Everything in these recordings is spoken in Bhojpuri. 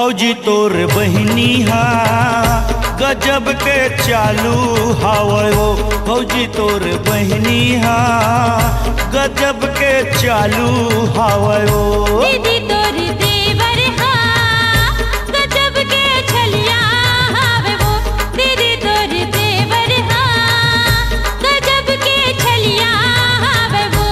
भौजी तोर बहिनी हा गजब के चालू हावो भौजी तोर बहिनी हा गजब के चालू हावो दीदी तोर देवर हा गजब के छलिया हावे वो दीदी तोर देवर हा गजब के छलिया हावे वो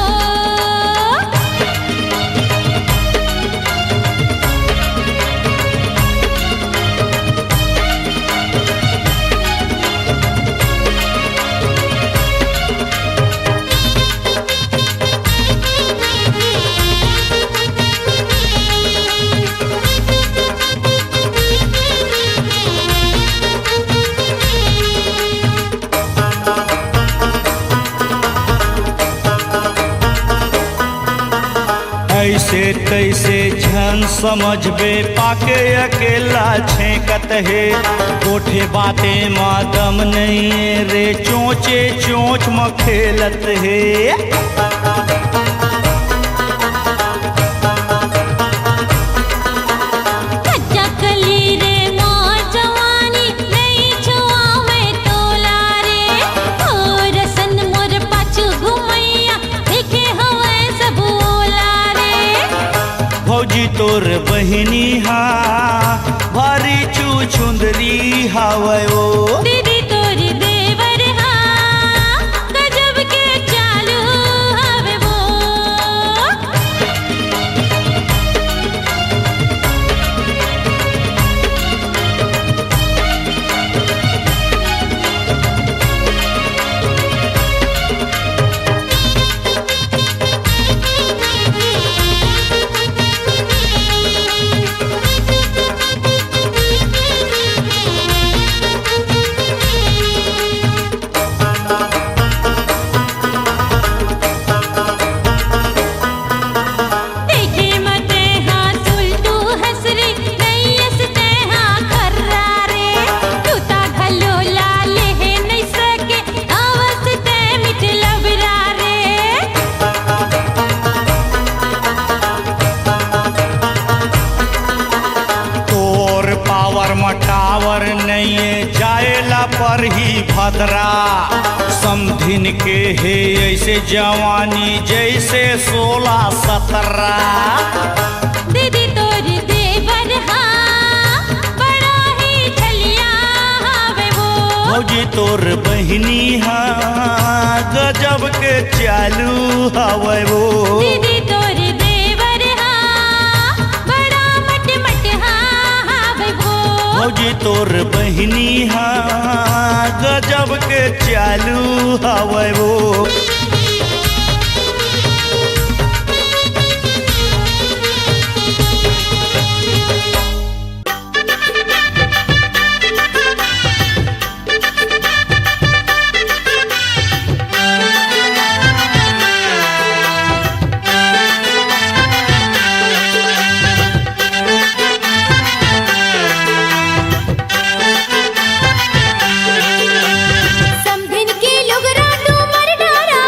ऐसे तैसे झन समझबे पाके अकेला छेकत है कोठे बाते मादम नहीं रे चोचे चोच में खेलत है कच्चा कली रे मोर जवानी नहीं छुआ मैं तोला रे और सन मोर पाछू घुमैया देखे हवे सब ओला रे भौजी तोर बहिनी हा भारी चुचुंदरी हावै ओ दीदी तोर देवर हा गजब के चालू हवे वो देखे मते हाँ सुल्टू हसरी नहीं हंसते हाँ खर्रा रे तू ता घलो लाल है नहीं सके अवसते मिठ लबरा रे तोर पावर मटावर नहीं है जाएला पर ही भद्रा समधिन के है ऐसे जवानी जैसे 16-17 दीदी तोर देवर हाँ बड़ा ही छलिया हावे वो भौजी तोर बहिनी हा गजब के चालू हावै वो दीदी तोर देवर हाँ बड़ा मट मट हाँ हावे वो भौजी तोर बहिनी हा गजब के चालू हावै वो समधिन के लोग राटू मर डारा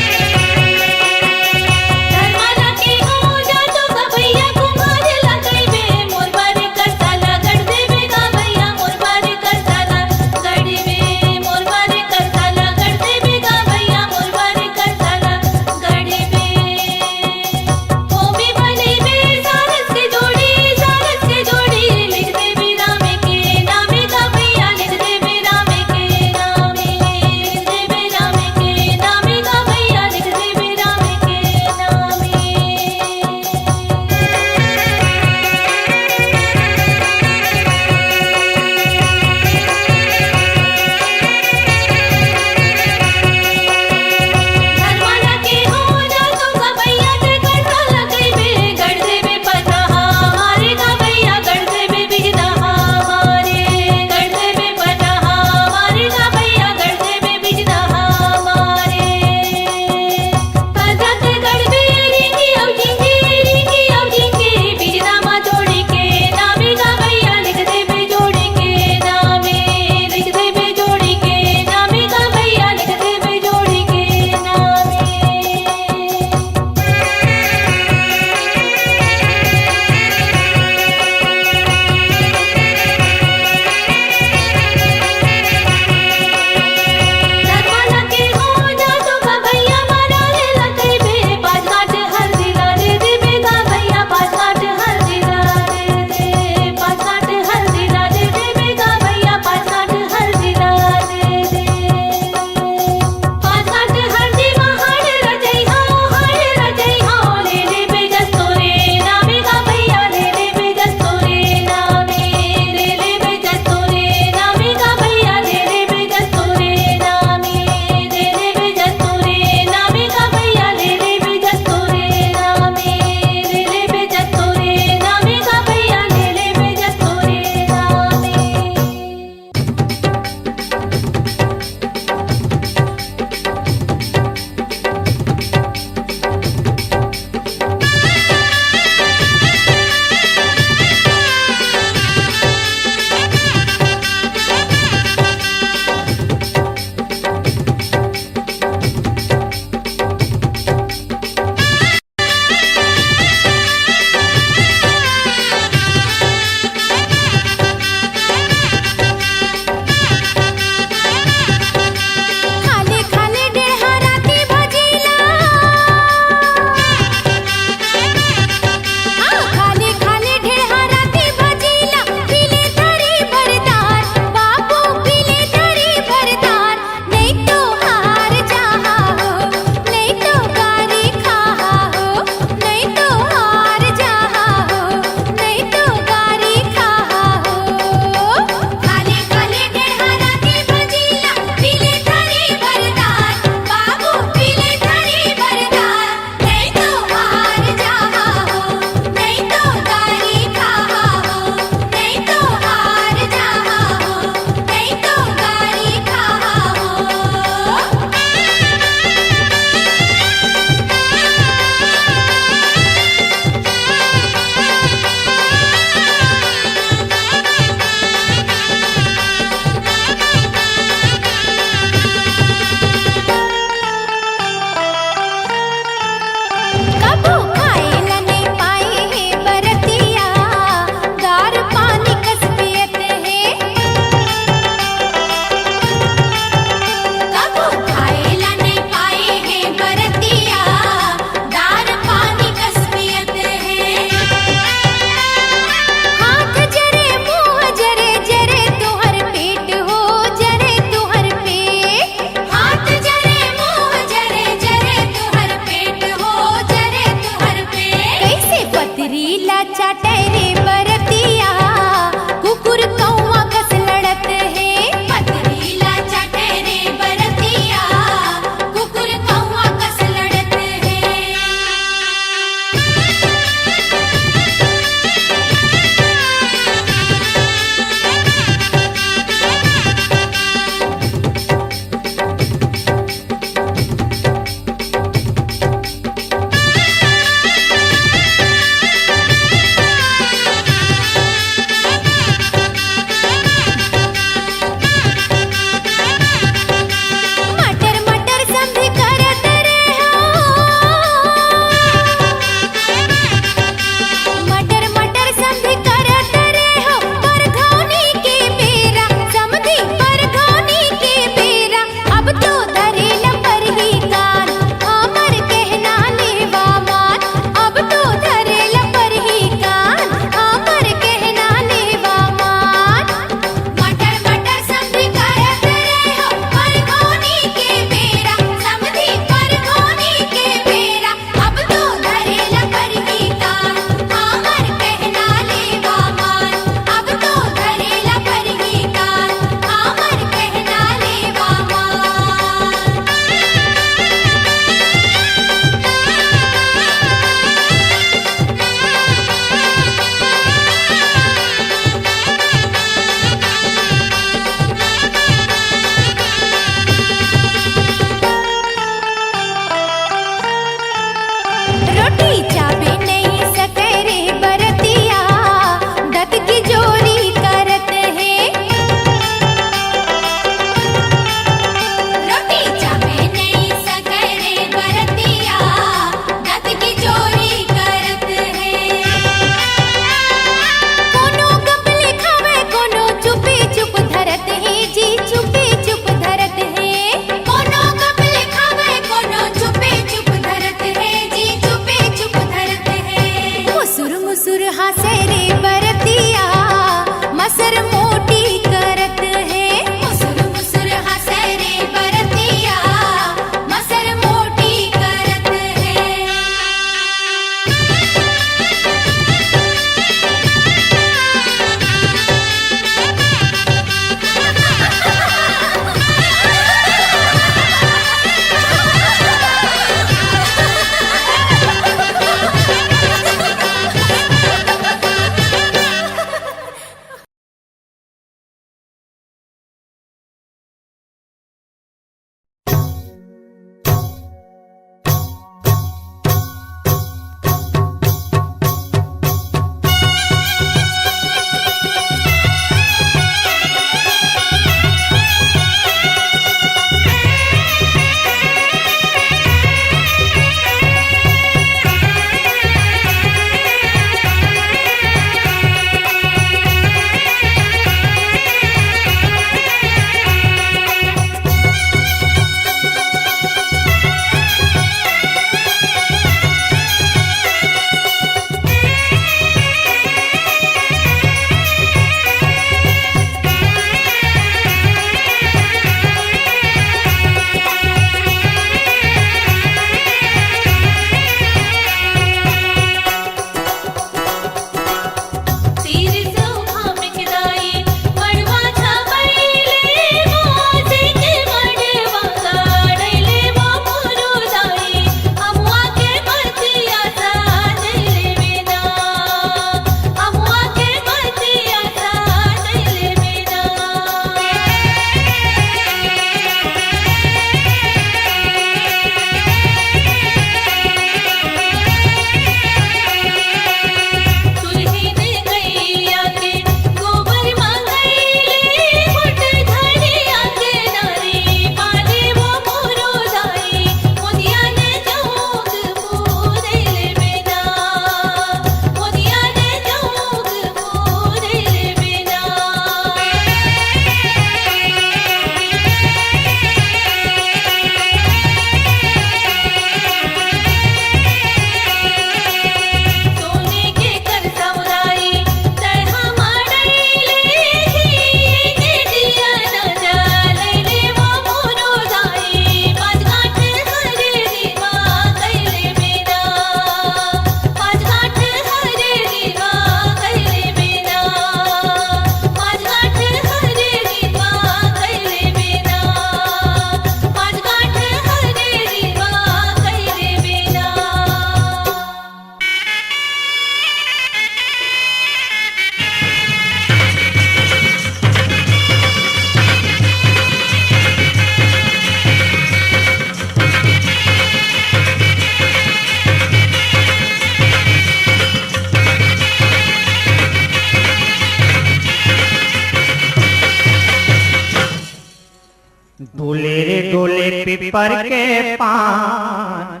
डोले रे डोले पीपर के पान,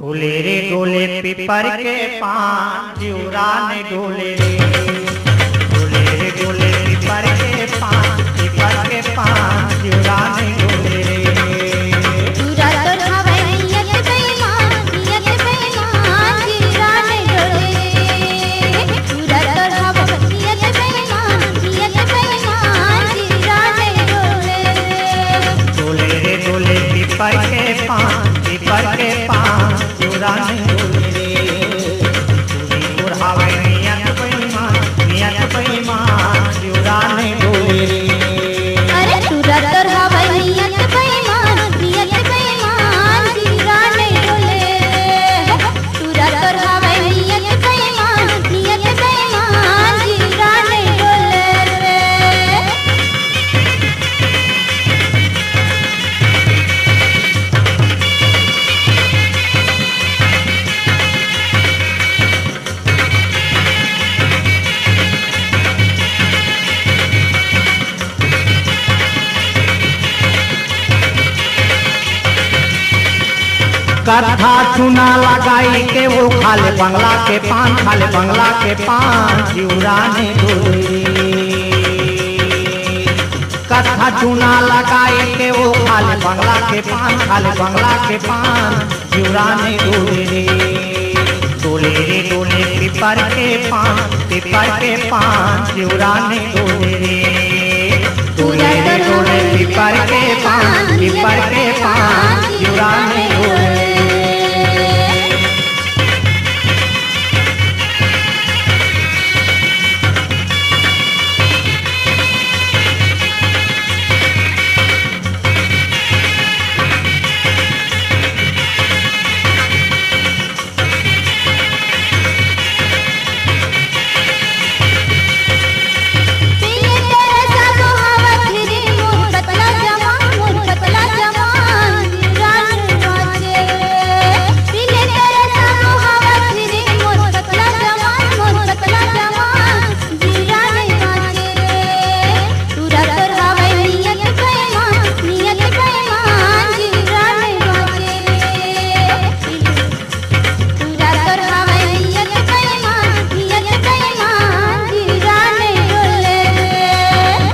डोले रे डोले पीपर के पान, जिउरा ने डोले रे, डोले रे डोले पीपर के पान, पीपर के पान, जिउरा ने डोले रे। पूरा तो हवे नियत बेईमान, नियत बेईमान, जिउरा ने डोले रे। पूरा तो हवे नियत बेईमान, नियत बेईमान, जिउरा ने डोले रे। डोले रे डोले पीपर के पान, पीपर के पान, जिउरा ने डोले रे। पूरी हवे नियत बेईमान, नियत बेईमान, जिउरा ने डोले रे। अरे पूरा तो हवे नियत बेईमान, नियत बेईमान, जिउरा ने डोले रे। पूरा तो हवे नियत बेईमान, नियत बेईमान, जिउरा ने डोले रे। कथा चुना लगाई के वो खाले बंगला के पान, खाले बंगला के पान, जिउरा ने डोले। कथा चुना लगाई के वो खाले बंगला के पान, खाले बंगला के पान, जिउरा ने डोले रे। डोले रे डोले पीपर के पान, पीपर के पान, जिउरा ने डोले रे। डोले रे डोले पीपर के पान, पीपर के पान, जिउरा ने डोले रे। पीले तेरे सागो हवा फिरी मोर पतला जवान, मोर पतला जवान, जिउरा ने नाचे रे। पीले तेरे सागो हवा फिरी मोर पतला जवान, मोर पतला जवान, जिउरा ने नाचे रे। पूरा तो हवे नियत बेईमान, नियत बेईमान, जिउरा ने नाचे रे। पूरा तो हवे नियत बेईमान, नियत बेईमान, जिउरा ने डोले रे।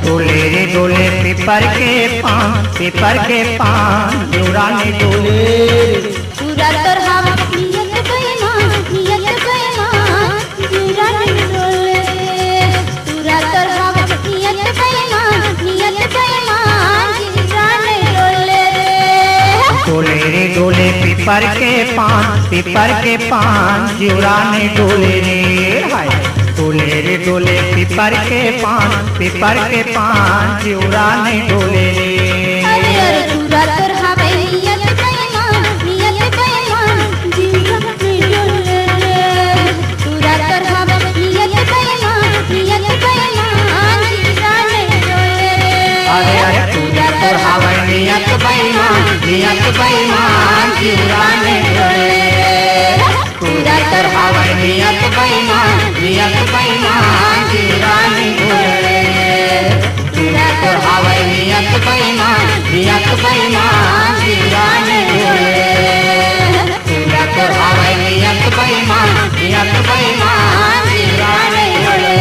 डोले रे डोले पीपर के पान, पीपर के पान, जिउरा ने डोले। पूरा तो हवे नियत बेईमान, नियत बेईमान, जिउरा ने डोले रे। पूरा तो हवे नियत बेईमान, नियत बेईमान, जिउरा ने डोले रे। डोले रे डोले पीपर के पान, पीपर के पान, जिउरा ने डोले रे। हाय डोले रे डोले पीपर के पान, पीपर के पान, जिउरा ने डोले रे। अरे अरे पूरा तो हवे नियत बेईमान, नियत बेईमान, जिउरा ने डोले रे। पूरा तो हवे नियत बेईमान, नियत बेईमान, जिउरा ने डोले रे। अरे अरे पूरा तो हवे नियत बेईमान, नियत बेईमान, जिउरा ने डोले। पूरा तो हवे नियत बेईमान, नियत बेईमान, जिउरा ने डोले। पूरा तो हवे नियत बेईमान, नियत बेईमान, जिउरा ने डोले। पूरा तो हवे नियत बेईमान, नियत बेईमान, जिउरा ने डोले।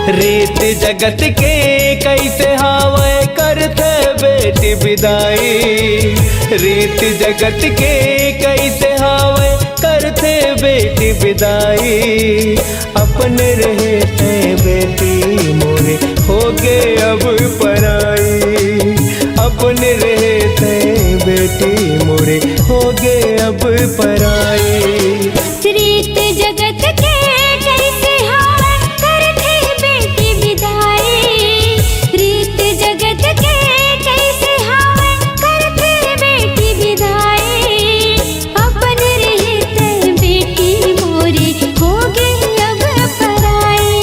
रीत जगत के कैसे हावे करते बेटी विदाई। रीत जगत के कैसे हावे करते बेटी विदाई। अपने रहते बेटी मोरे हो गए अब पराई। अपने रहते बेटी मोरे हो गए अब पराई। रीत जगत के कैसे हावे करते बेटी विदाई। रीत जगत के कैसे हावे करते बेटी विदाई। अपन रहते बेटी मोरे हो गई अब पराई।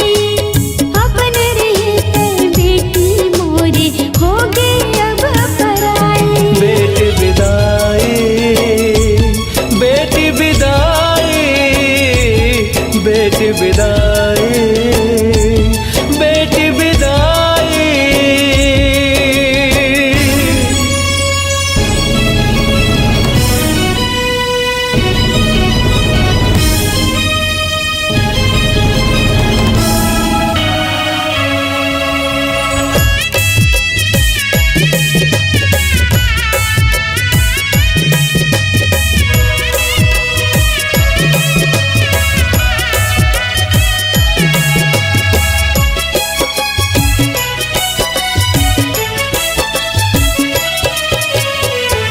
अपन रहते बेटी मोरे हो गई अब पराई। बेटी विदाई, बेटी विदाई, बेटी विदाई, बेटी विदाई।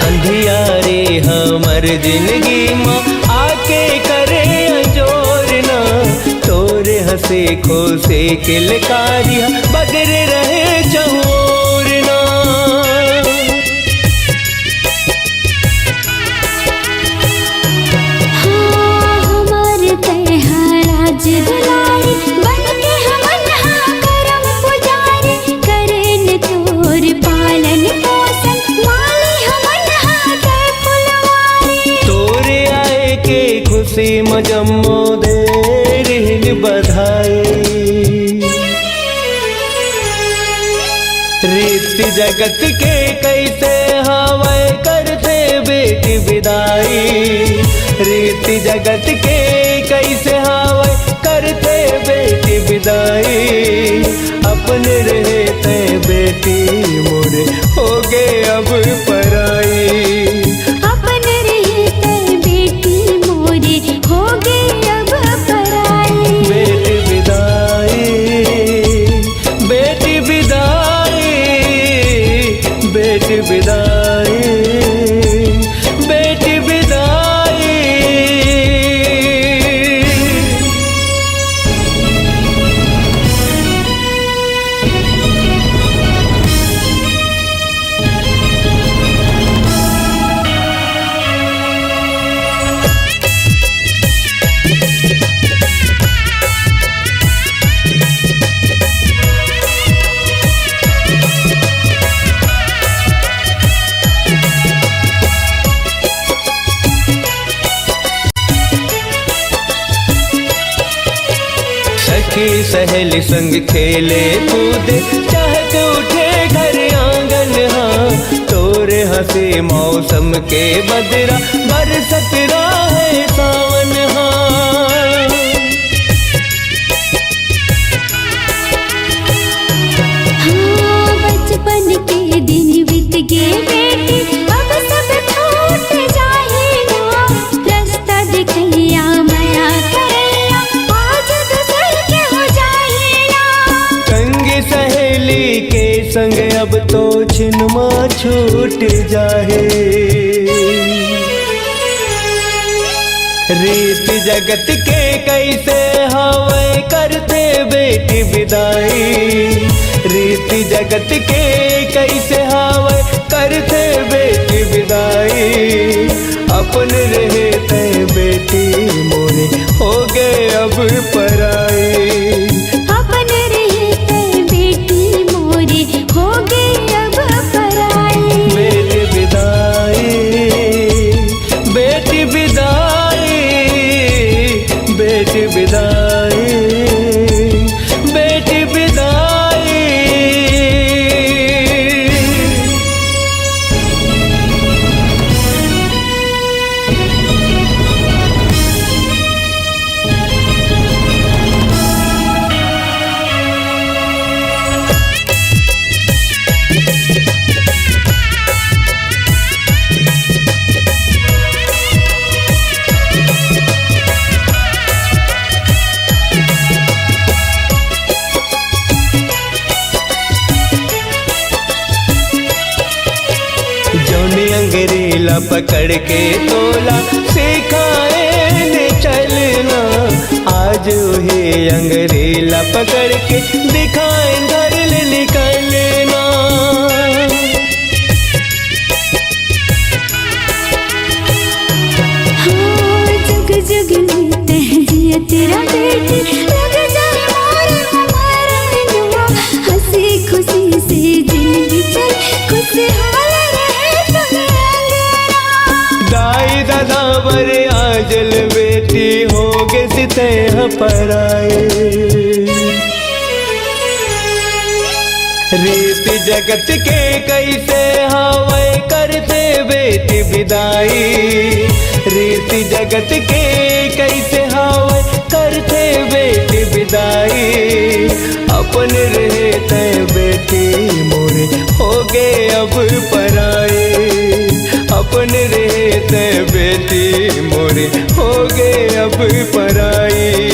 अंधियारे हमर जिंदगी माँ आके करे अंजोरना। तोरे हंसे खोसे किलकारिया बगर रहे चहोरना। हमार तहराज दुलारी बन के हमन करम पुजारी। करेन तोर पालन पोषण माली हमन के फुलवारी। तोरे आए के खुशी मजम्मो दे रिन बधाई। रीत जगत के कैसे हवाए करते बेटी विदाई। रीत जगत के कैसे हवाए करते बेटी विदाई। अपने रहते बेटी मोरे हो गए अब पराई। अपन रहते बेटी मोरे हो गई अब पराई। बेटी विदाई, बेटी विदाई, बेटी विदाई, बेटी विदाई। सखी सहेली संग खेले कूदे चहक उठे घर आंगन। हाँ तोरे हंसे मौसम के बदरा बरसत है सावन। हाँ बचपन के दिन बीत गए बेटी अब सब छूट जाए ना। रास्ता दिखैया माया करैया आज दूसर के हो जाए ना। संग सहेली के संग अब तो छिनमा छूट जाए। रीत जगत के कैसे हवाए करते बेटी विदाई। रीत जगत के कैसे हवाए करते बेटी विदाई। अपन रहते बेटी मोरे हो गए अब पराई। अपन रहते बेटी मोरे हो गई अब पराई। बेटी विदाई, बेटी विदाई, बेटी विदाई। बेटी विदाई। अंगरेला पकड़ के तोला सिखाए ने चलना। आज वही अंगरेला पकड़ के दिखाए घर ले निकलना। हाँ, जुग जुग लेते हैं जिया तेरा बेटी, लग जाए मोर मरनुआ। हंसी खुशी से जिंदगी चल, खुशहाल रहे तुम्हें अंगना। दाई दादा बर आजल बेटी हो गे सिते पराए। रीत जगत के कैसे हवे करते बेटी विदाई। रीत जगत के कैसे हवे करते बेटी विदाई। अपन रहते बेटी मोरे हो गे अब पराए। अपन रहते बेटी मोरे हो गे अब पराई।